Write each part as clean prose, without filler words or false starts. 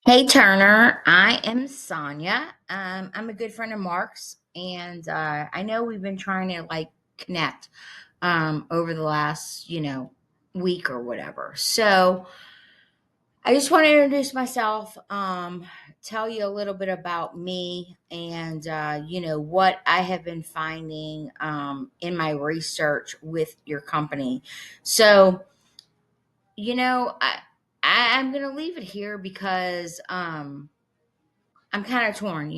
Hey Turner, I am Sonia. I'm a good friend of Mark's, and I know we've been trying to connect over the last week or whatever. So I just want to introduce myself, tell you a little bit about me, and what I have been finding in my research with your company. So you know I. I'm going to leave it here because I'm kind of torn.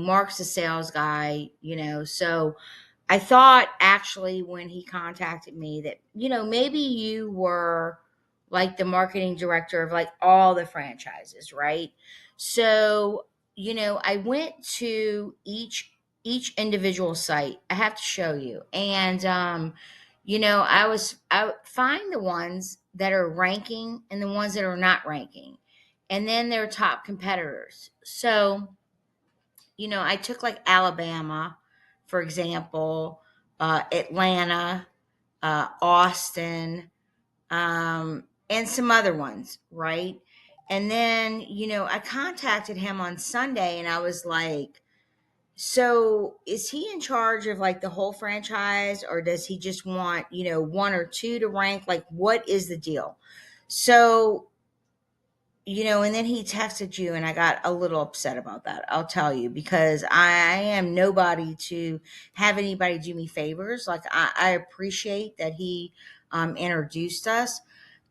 Mark's a sales guy, so I thought actually when he contacted me that, maybe you were like the marketing director of like all the franchises, right? So, I went to each individual site. I have to show you. And I find the ones that are ranking and the ones that are not ranking. And then their top competitors. So, I took like Alabama, for example, Atlanta, Austin, and some other ones, right? And then, I contacted him on Sunday and I was like, so is he in charge of like the whole franchise or does he just want, one or two to rank? Like, what is the deal? So and then he texted you, and I got a little upset about that. I'll tell you, because I am nobody to have anybody do me favors. Like, I appreciate that he introduced us,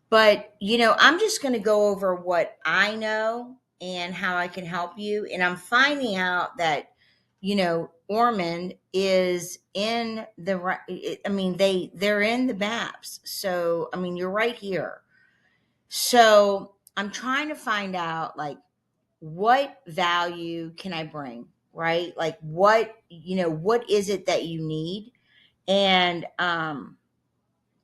but I'm just going to go over what I know and how I can help you. And I'm finding out that Ormond is in the I mean, they're in the maps. So I mean, you're right here. So I'm trying to find out like what value can I bring, right? Like what is it that you need? And I'm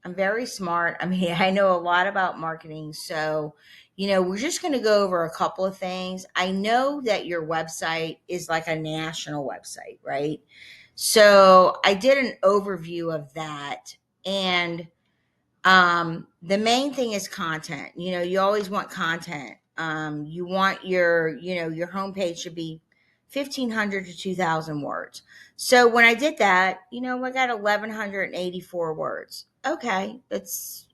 very smart. I mean, I know a lot about marketing. So, we're just going to go over a couple of things. I know that your website is like a national website, right? So I did an overview of that. And the main thing is content. You always want content. You want your homepage to be 1,500 to 2,000 words. So when I did that, I got 1,184 words. Okay, it's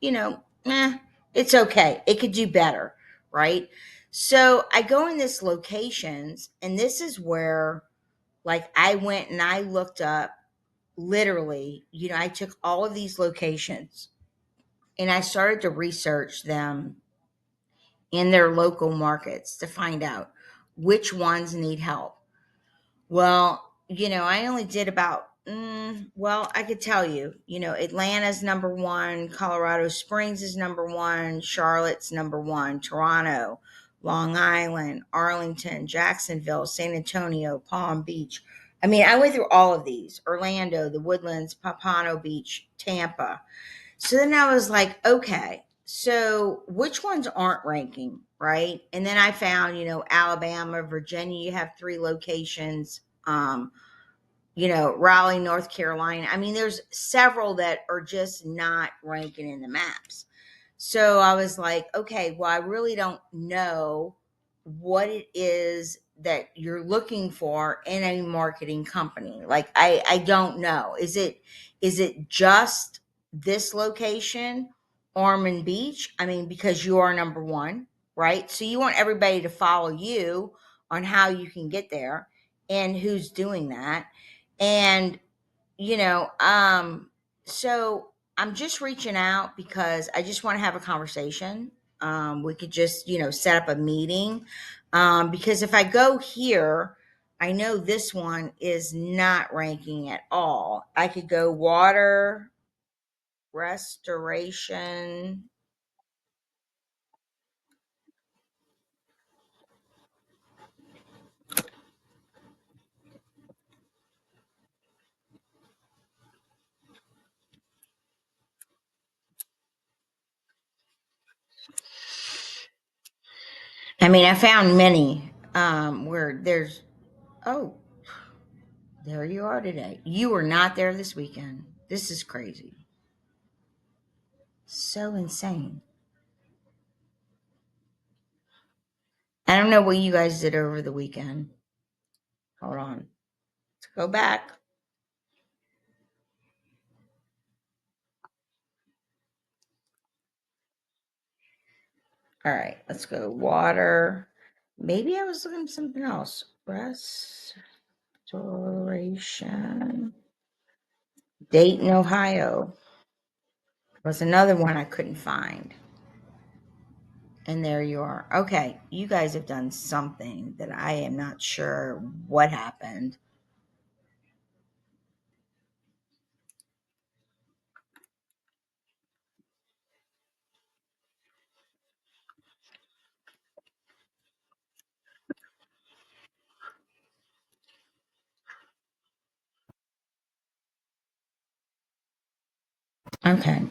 okay. It could do better, right? So I go in this locations, and this is where like I went and I looked up literally, I took all of these locations and I started to research them in their local markets to find out which ones need help. Well, I only did about, well, I could tell you, Atlanta's number one, Colorado Springs is number one, Charlotte's number one, Toronto, Long Island, Arlington, Jacksonville, San Antonio, Palm Beach. I mean, I went through all of these: Orlando, the Woodlands, Pompano Beach, Tampa. So then I was like, okay, so which ones aren't ranking, right? And then I found, Alabama, Virginia, you have three locations. Raleigh, North Carolina. I mean, there's several that are just not ranking in the maps. So I was like, okay, well, I really don't know what it is that you're looking for in a marketing company. Like I don't know. Is it just this location, Ormond Beach? I mean, because you are number one, right? So you want everybody to follow you on how you can get there and who's doing that. And you know, so I'm just reaching out because I just want to have a conversation. We could just, set up a meeting. Because if I go here, I know this one is not ranking at all. I could go water restoration. I mean, I found many where there's, oh, there you are today. You were not there this weekend. This is crazy. So insane. I don't know what you guys did over the weekend. Hold on. Let's go back. All right, let's go. Water. Maybe I was looking at something else. Restoration. Dayton, Ohio was another one I couldn't find. And there you are. Okay, you guys have done something that I am not sure what happened. Okay.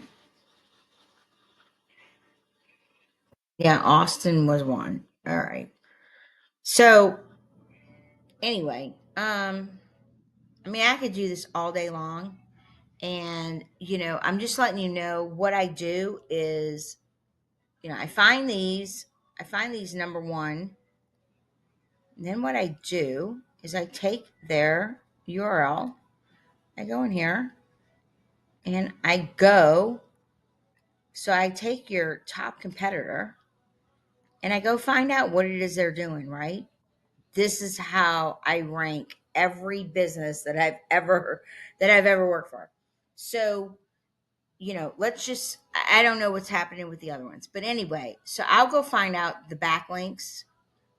Yeah, Austin was one. All right. So anyway, I mean, I could do this all day long. And, I'm just letting you know what I do is, I find these number one. And then what I do is I take their URL, I go in here and I go. So I take your top competitor and I go find out what it is they're doing, right? This is how I rank every business that I've ever worked for. So, let's just I don't know what's happening with the other ones. But anyway, so I'll go find out the backlinks,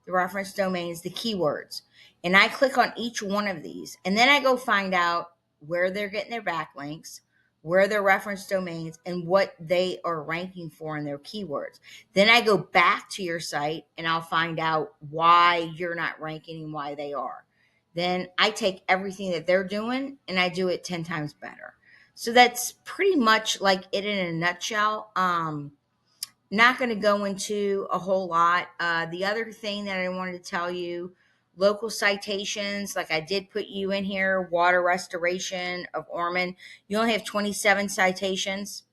the reference domains, the keywords. And I click on each one of these. And then I go find out where they're getting their backlinks, where their reference domains, and what they are ranking for in their keywords. Then I go back to your site and I'll find out why you're not ranking and why they are. Then I take everything that they're doing and I do it 10 times better. So that's pretty much like it in a nutshell. Not going to go into a whole lot. The other thing that I wanted to tell you, local citations, like I did put you in here, water restoration of Ormond. You only have 27 citations.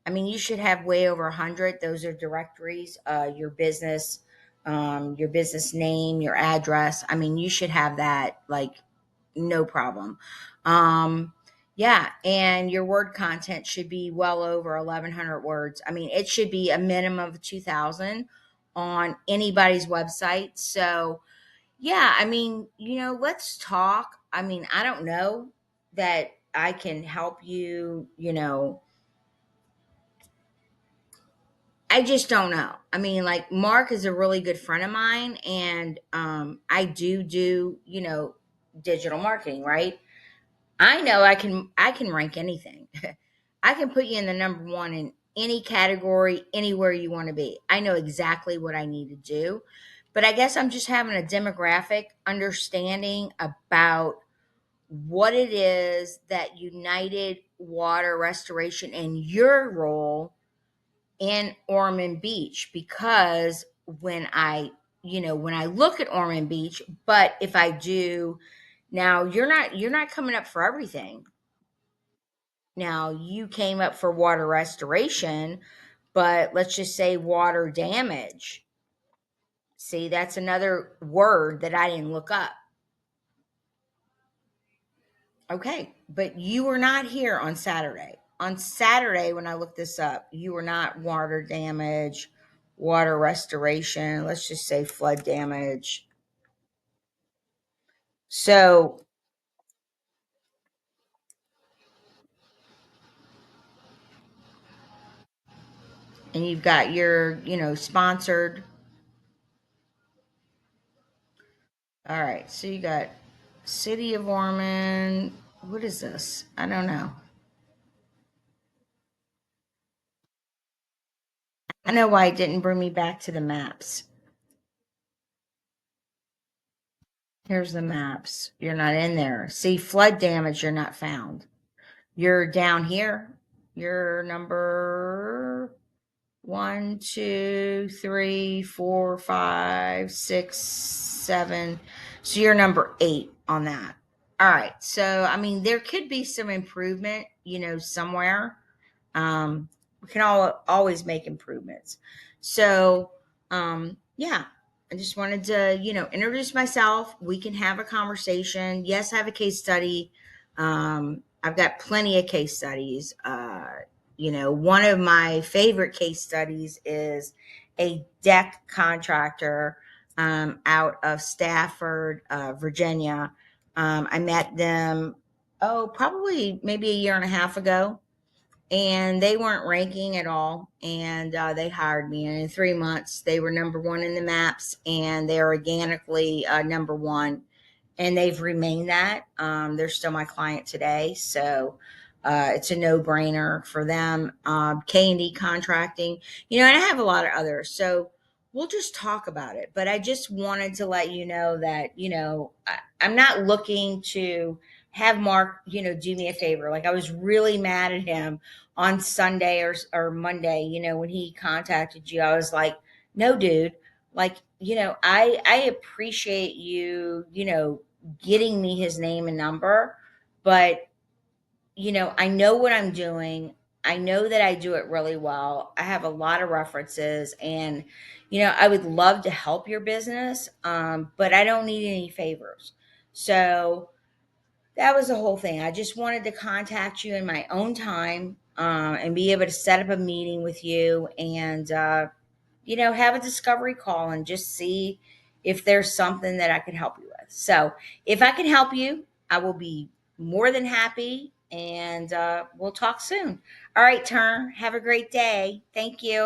I mean, you should have way over 100. Those are directories, your business name, your address. I mean, you should have that like no problem. Um, yeah, and your word content should be well over 1,100 words. I mean, it should be a minimum of 2,000 on anybody's website. So, yeah, I mean, let's talk. I mean, I don't know that I can help you, I just don't know. I mean, like Mark is a really good friend of mine, and I do digital marketing, right? I know I can rank anything. I can put you in the number one in any category, anywhere you want to be. I know exactly what I need to do. But I guess I'm just having a demographic understanding about what it is that United Water Restoration and your role in Ormond Beach, because when I look at Ormond Beach, but if I do now, you're not coming up for everything. Now, you came up for water restoration, but let's just say water damage. See, that's another word that I didn't look up. Okay, but you were not here on Saturday. On Saturday, when I looked this up, you were not water damage, water restoration, let's just say flood damage. So, and you've got your, sponsored. All right, so you got City of Ormond. What is this? I don't know. I know why it didn't bring me back to the maps. Here's the maps. You're not in there. See, flood damage, you're not found. You're down here. You're number one, two, three, four, five, six, seven. So you're number 8 on that. All right. So, I mean, there could be some improvement, somewhere. We can always make improvements. So, yeah. I just wanted to, introduce myself. We can have a conversation. Yes, I have a case study. I've got plenty of case studies. One of my favorite case studies is a deck contractor out of Stafford, Virginia. I met them, probably maybe a year and a half ago, and they weren't ranking at all, and they hired me, and in 3 months they were number one in the maps, and they're organically number one, and they've remained that. They're still my client today, so it's a no-brainer for them. K&D contracting, and I have a lot of others, so we'll just talk about it. But I just wanted to let you know that I'm not looking to have Mark do me a favor. Like, I was really mad at him on Sunday or Monday, when he contacted you. I was like, no, dude, like, I appreciate you, getting me his name and number, but I know what I'm doing. I know that I do it really well. I have a lot of references, and I would love to help your business, but I don't need any favors. So that was the whole thing. I just wanted to contact you in my own time, and be able to set up a meeting with you, and have a discovery call and just see if there's something that I can help you with. So if I can help you, I will be more than happy, and we'll talk soon. All right, Turn. Have a great day. Thank you.